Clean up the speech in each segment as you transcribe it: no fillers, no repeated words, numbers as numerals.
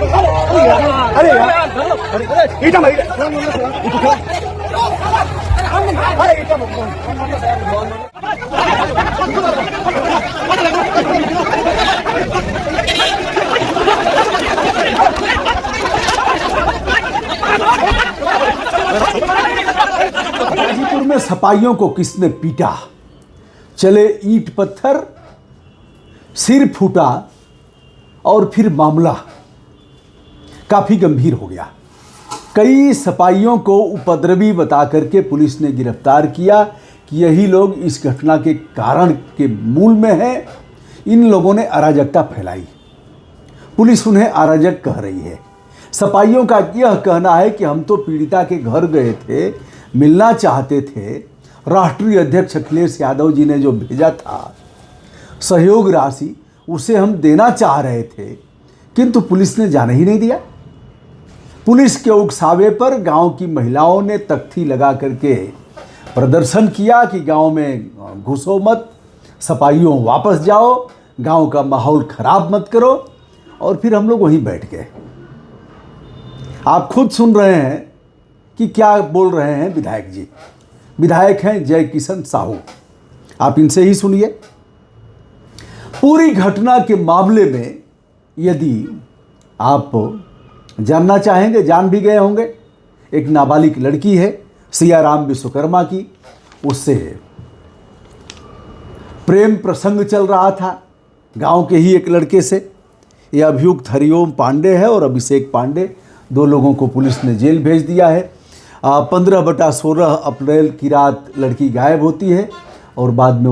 अरे यार, ईटा मार, अरे ईटा गाजीपुर में सपाइयों को किसने पीटा, चले ईंट पत्थर, सिर फूटा और फिर मामला काफी गंभीर हो गया। कई सपाइयों को उपद्रवी बता करके पुलिस ने गिरफ्तार किया कि यही लोग इस घटना के कारण के मूल में हैं। इन लोगों ने अराजकता फैलाई, पुलिस उन्हें अराजक कह रही है। सपाइयों का यह कहना है कि हम तो पीड़िता के घर गए थे, मिलना चाहते थे, राष्ट्रीय अध्यक्ष अखिलेश यादव जी ने जो भेजा था सहयोग राशि उसे हम देना चाह रहे थे, किंतु पुलिस ने जाने ही नहीं दिया। पुलिस के उकसावे पर गांव की महिलाओं ने तख्ती लगा करके प्रदर्शन किया कि गांव में घुसो मत, सपाइयों वापस जाओ, गांव का माहौल खराब मत करो। और फिर हम लोग वहीं बैठ गए। आप खुद सुन रहे हैं कि क्या बोल रहे हैं विधायक जी। विधायक हैं जय किशन साहू, आप इनसे ही सुनिए। पूरी घटना के मामले में यदि आप जानना चाहेंगे, जान भी गए होंगे। एक नाबालिग लड़की है सियाराम विश्वकर्मा की, उससे प्रेम प्रसंग चल रहा था गांव के ही एक लड़के से। यह अभियुक्त हरिओम पांडे है और अभिषेक पांडे, दो लोगों को पुलिस ने जेल भेज दिया है। 15/16 अप्रैल की रात लड़की गायब होती है और बाद में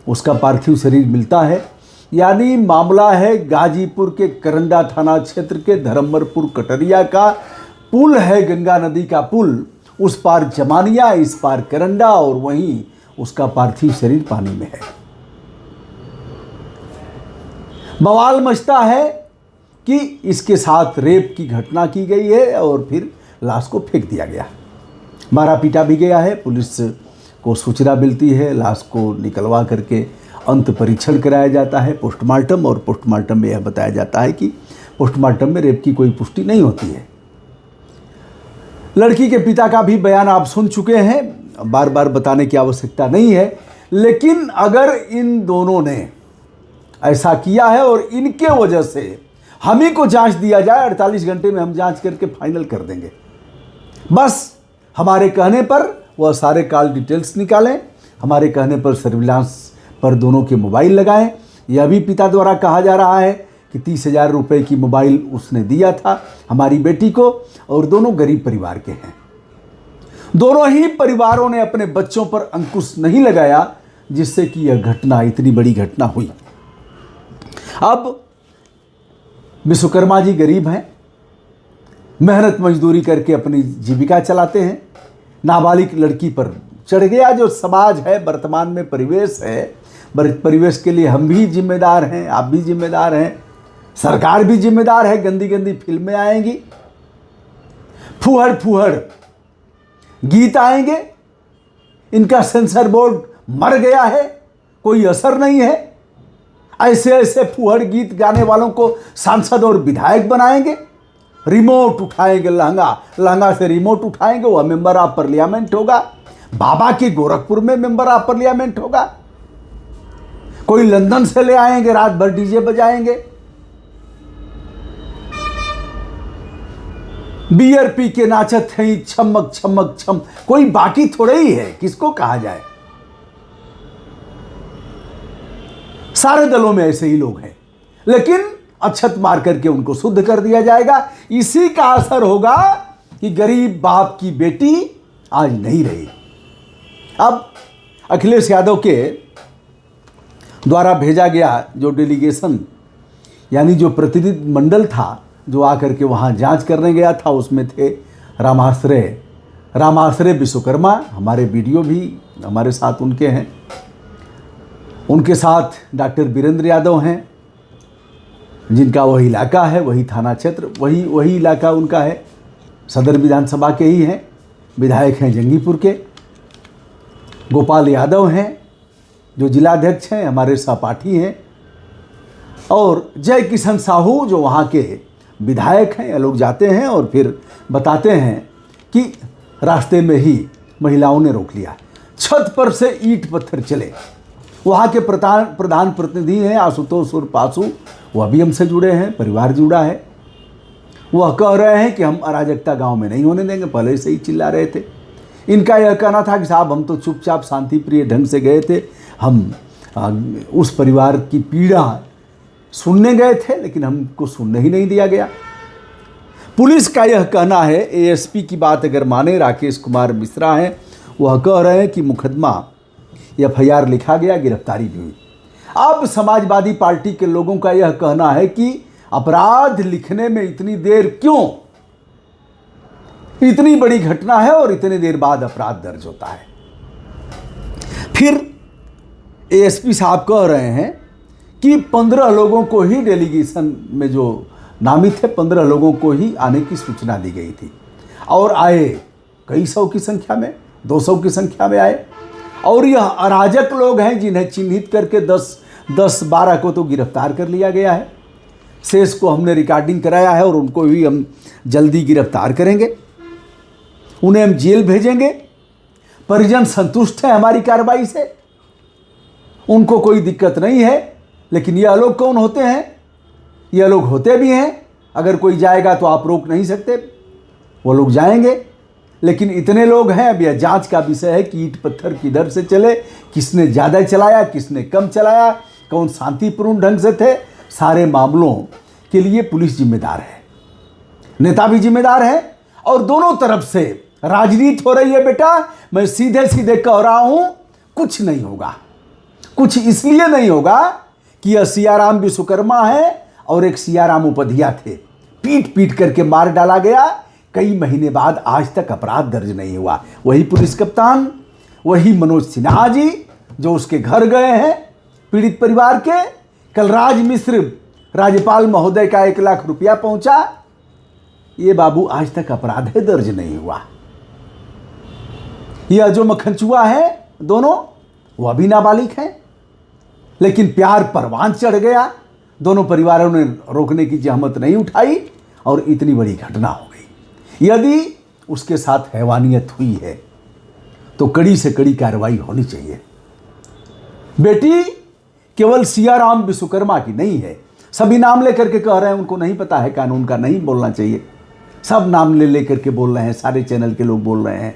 उसका पार्थिव शरीर मिलता है। यानी मामला है गाजीपुर के करंडा थाना क्षेत्र के धर्मपुर कटरिया का पुल है, गंगा नदी का पुल, उस पार जमानिया, इस पार करंडा, और वहीं उसका पार्थिव शरीर पानी में है। बवाल मचता है कि इसके साथ रेप की घटना की गई है और फिर लाश को फेंक दिया गया, मारा पीटा भी गया है। पुलिस को सूचना मिलती है, लाश को निकलवा करके अंत परीक्षण कराया जाता है, पोस्टमार्टम, और पोस्टमार्टम में यह बताया जाता है कि पोस्टमार्टम में रेप की कोई पुष्टि नहीं होती है। लड़की के पिता का भी बयान आप सुन चुके हैं, बार बार बताने की आवश्यकता नहीं है। लेकिन अगर इन दोनों ने ऐसा किया है और इनके वजह से हम ही को जांच दिया जाए, 48 घंटे में हम जांच करके फाइनल कर देंगे। बस हमारे कहने पर वह सारे कॉल डिटेल्स निकालें, हमारे कहने पर सर्विलांस पर दोनों के मोबाइल लगाएं। यह भी पिता द्वारा कहा जा रहा है कि 30,000 रुपये की मोबाइल उसने दिया था हमारी बेटी को, और दोनों गरीब परिवार के हैं। दोनों ही परिवारों ने अपने बच्चों पर अंकुश नहीं लगाया, जिससे कि यह घटना, इतनी बड़ी घटना हुई। अब विश्वकर्मा जी गरीब हैं, मेहनत मजदूरी करके अपनी जीविका चलाते हैं। नाबालिग लड़की पर चढ़ गया। जो समाज है, वर्तमान में परिवेश है, परिवेश के लिए हम भी जिम्मेदार हैं, आप भी जिम्मेदार हैं, सरकार भी जिम्मेदार है। गंदी गंदी फिल्में आएंगी, फूहड़ फूहड़ गीत आएंगे, इनका सेंसर बोर्ड मर गया है, कोई असर नहीं है। ऐसे ऐसे फूहड़ गीत गाने वालों को सांसद और विधायक बनाएंगे, रिमोट उठाएंगे, लहंगा से रिमोट उठाएंगे, वह मेंबर ऑफ पार्लियामेंट होगा। बाबा के गोरखपुर में मेंबर ऑफ पार्लियामेंट होगा। कोई लंदन से ले आएंगे, रात भर डीजे बजाएंगे, बियर पी के नाचत हैं, छमक छमक छम। कोई बाकी थोड़े ही है, किसको कहा जाए। सारे दलों में ऐसे ही लोग हैं, लेकिन अक्षत मार करके उनको शुद्ध कर दिया जाएगा। इसी का असर होगा कि गरीब बाप की बेटी आज नहीं रही। अब अखिलेश यादव के द्वारा भेजा गया जो डेलीगेशन, यानी जो प्रतिनिधि मंडल था जो आकर के वहाँ जांच करने गया था, उसमें थे रामाश्रय विश्वकर्मा, हमारे वीडियो भी हमारे साथ उनके हैं, उनके साथ डॉक्टर वीरेंद्र यादव हैं, जिनका वही इलाका है, वही थाना क्षेत्र, वही इलाका उनका है, सदर विधानसभा के ही हैं, विधायक हैं जंगीपुर के। गोपाल यादव हैं जो जिलाध्यक्ष हैं, हमारे सहपाठी हैं, और जय किशन साहू जो वहाँ के विधायक हैं, ये लोग जाते हैं और फिर बताते हैं कि रास्ते में ही महिलाओं ने रोक लिया, छत पर से ईंट पत्थर चले। वहाँ के प्रधान प्रतिनिधि हैं आशुतोष उर्फ आशु, वह भी हमसे जुड़े हैं, परिवार जुड़ा है। वह कह रहे हैं कि हम अराजकता गांव में नहीं होने देंगे, पहले से ही चिल्ला रहे थे। इनका यह कहना था कि साहब हम तो चुपचाप शांति प्रिय ढंग से गए थे, हम उस परिवार की पीड़ा सुनने गए थे, लेकिन हमको सुनने ही नहीं दिया गया। पुलिस का यह कहना है, एएसपी की बात अगर माने, राकेश कुमार मिश्रा हैं, वह कह रहे हैं कि मुकदमा FIR लिखा गया, गिरफ्तारी भी हुई। अब समाजवादी पार्टी के लोगों का यह कहना है कि अपराध लिखने में इतनी देर क्यों? इतनी बड़ी घटना है और इतनी देर बाद अपराध दर्ज होता है। फिर एएसपी साहब कह रहे हैं कि 15 लोगों को ही डेलीगेशन में जो नामित थे 15 लोगों को ही आने की सूचना दी गई थी और आए कई सौ की संख्या में, 200 की संख्या में आए। और यह अराजक लोग हैं जिन्हें चिन्हित करके 10-12 को तो गिरफ्तार कर लिया गया है। शेष को हमने रिकॉर्डिंग कराया है और उनको भी हम जल्दी गिरफ्तार करेंगे, उन्हें हम जेल भेजेंगे। परिजन संतुष्ट हैं हमारी कार्रवाई से, उनको कोई दिक्कत नहीं है। लेकिन यह लोग कौन होते हैं? यह लोग होते भी हैं, अगर कोई जाएगा तो आप रोक नहीं सकते, वो लोग जाएंगे। लेकिन इतने लोग हैं, अब यह जांच का विषय है कि ईंट पत्थर किधर से चले, किसने ज़्यादा चलाया, किसने कम चलाया, कौन शांतिपूर्ण ढंग से थे। सारे मामलों के लिए पुलिस जिम्मेदार है, नेता भी जिम्मेदार है और दोनों तरफ से राजनीति हो रही है। बेटा मैं सीधे सीधे कह रहा हूं, कुछ नहीं होगा। कुछ इसलिए नहीं होगा कि यह सियाराम विश्वकर्मा है और एक सियाराम उपाध्याय थे, पीट पीट करके मार डाला गया। कई महीने बाद आज तक अपराध दर्ज नहीं हुआ। वही पुलिस कप्तान, वही मनोज सिन्हा जी जो उसके घर गए हैं पीड़ित परिवार के। कलराज मिश्र राज्यपाल महोदय का 1 लाख रुपया पहुंचा, ये बाबू आज तक अपराध दर्ज नहीं हुआ। यह जो मक्खनचुआ है दोनों, वह भी नाबालिग हैं, लेकिन प्यार परवान चढ़ गया। दोनों परिवारों ने रोकने की जहमत नहीं उठाई और इतनी बड़ी घटना हो गई। यदि उसके साथ हैवानियत हुई है तो कड़ी से कड़ी कार्रवाई होनी चाहिए। बेटी केवल सियाराम विश्वकर्मा की नहीं है, सभी नाम लेकर के कह रहे हैं, उनको नहीं पता है कानून का, नहीं बोलना चाहिए। सब नाम ले लेकर के बोल रहे हैं, सारे चैनल के लोग बोल रहे हैं।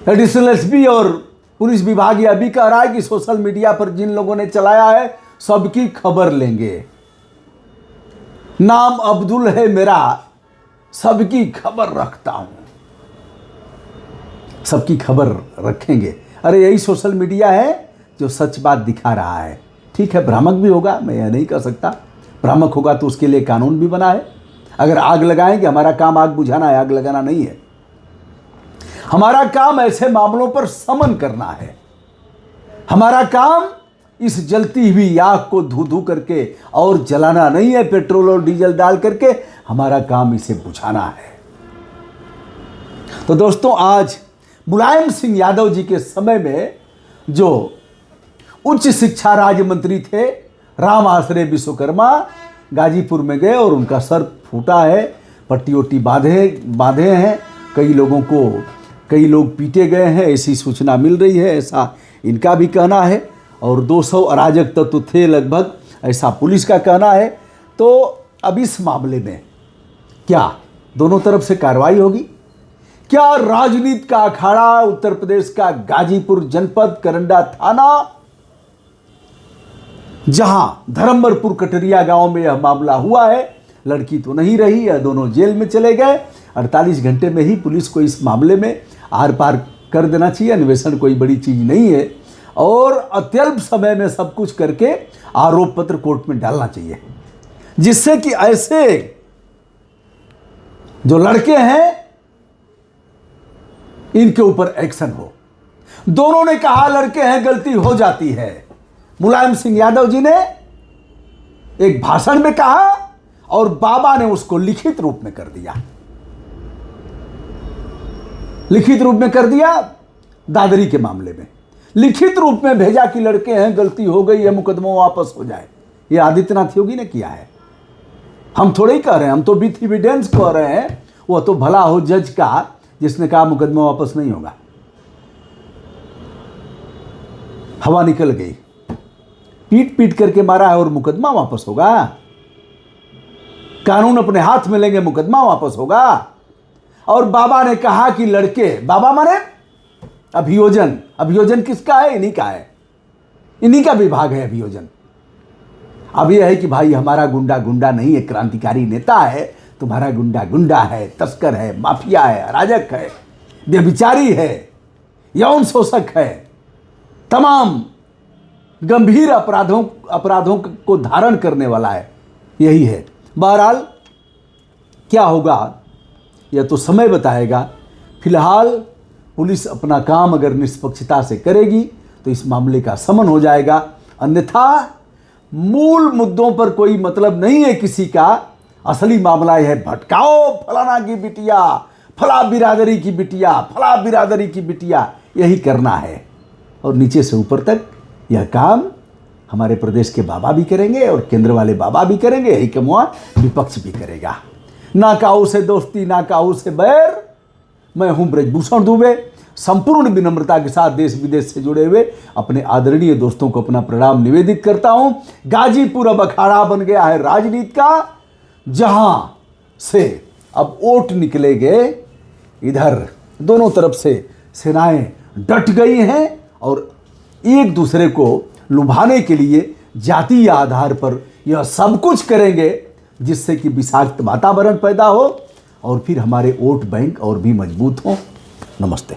एडिशनल एसपी और पुलिस विभाग यह भी कह रहा है कि सोशल मीडिया पर जिन लोगों ने चलाया है सबकी खबर लेंगे। नाम अब्दुल है मेरा, सबकी खबर रखता हूं, सबकी खबर रखेंगे। अरे यही सोशल मीडिया है जो सच बात दिखा रहा है। ठीक है, भ्रामक भी होगा, मैं यह नहीं कह सकता। भ्रामक होगा तो उसके लिए कानून भी बना है। अगर आग लगाएंगे, हमारा काम आग बुझाना है, आग लगाना नहीं है। हमारा काम ऐसे मामलों पर समन करना है। हमारा काम इस जलती हुई आग को धू धू करके और जलाना नहीं है, पेट्रोल और डीजल डाल करके। हमारा काम इसे बुझाना है। तो दोस्तों, आज मुलायम सिंह यादव जी के समय में जो उच्च शिक्षा राज्य मंत्री थे राम आश्रय विश्वकर्मा गाजीपुर में गए और उनका सर फूटा है, पट्टी वट्टी बांधे हैं। कई लोग पीटे गए हैं, ऐसी सूचना मिल रही है, ऐसा इनका भी कहना है। और 200 अराजक तत्व थे लगभग, ऐसा पुलिस का कहना है। तो अब इस मामले में क्या दोनों तरफ से कार्रवाई होगी? क्या राजनीति का अखाड़ा उत्तर प्रदेश का गाजीपुर जनपद करंडा थाना, जहां धर्मपुर कटरिया गांव में यह मामला हुआ है, लड़की तो नहीं रही, यह दोनों जेल में चले गए। 48 घंटे में ही पुलिस को इस मामले में आर पार कर देना चाहिए। अन्वेषण कोई बड़ी चीज नहीं है और अत्यल्प समय में सब कुछ करके आरोप पत्र कोर्ट में डालना चाहिए, जिससे कि ऐसे जो लड़के हैं इनके ऊपर एक्शन हो। दोनों ने कहा लड़के हैं, गलती हो जाती है। मुलायम सिंह यादव जी ने एक भाषण में कहा और बाबा ने उसको लिखित रूप में कर दिया। लिखित रूप में कर दिया दादरी के मामले में, लिखित रूप में भेजा कि लड़के हैं, गलती हो गई है, मुकदमा वापस हो जाए। ये आदित्यनाथ योगी ने किया है। हम थोड़े ही कह रहे हैं, हम तो विथ एविडेंस कह रहे हैं। वो तो भला हो जज का जिसने कहा मुकदमा वापस नहीं होगा। हवा निकल गई, पीट पीट करके मारा है और मुकदमा वापस होगा? कानून अपने हाथ में लेंगे, मुकदमा वापस होगा? और बाबा ने कहा कि लड़के, बाबा माने अभियोजन, अभियोजन किसका है? इन्हीं का है, इन्हीं का विभाग है अभियोजन। अब यह है कि भाई हमारा गुंडा गुंडा नहीं है, क्रांतिकारी नेता है, तुम्हारा गुंडा गुंडा है, तस्कर है, माफिया है, अराजक है, व्यभिचारी है, यौन शोषक है, तमाम गंभीर अपराधों को धारण करने वाला है, यही है। बहरहाल क्या होगा यह तो समय बताएगा। फिलहाल पुलिस अपना काम अगर निष्पक्षता से करेगी तो इस मामले का शमन हो जाएगा, अन्यथा मूल मुद्दों पर कोई मतलब नहीं है किसी का। असली मामला यह है, भटकाओ फलाना की बिटिया, फला बिरादरी की बिटिया, फला बिरादरी की बिटिया, यही करना है। और नीचे से ऊपर तक यह काम हमारे प्रदेश के बाबा भी करेंगे और केंद्र वाले बाबा भी करेंगे, यही कमुआ विपक्ष भी करेगा। ना काऊ से दोस्ती, ना काऊ से बैर। मैं हूं ब्रजभूषण दुबे, संपूर्ण विनम्रता के साथ देश विदेश से जुड़े हुए अपने आदरणीय दोस्तों को अपना प्रणाम निवेदित करता हूं। गाजीपुर अब अखाड़ा बन गया है राजनीति का, जहां से अब वोट निकलेंगे। इधर दोनों तरफ से सेनाएं डट गई हैं और एक दूसरे को लुभाने के लिए जातीय आधार पर यह सब कुछ करेंगे जिससे कि विषाक्त वातावरण पैदा हो और फिर हमारे वोट बैंक और भी मजबूत हो। नमस्ते।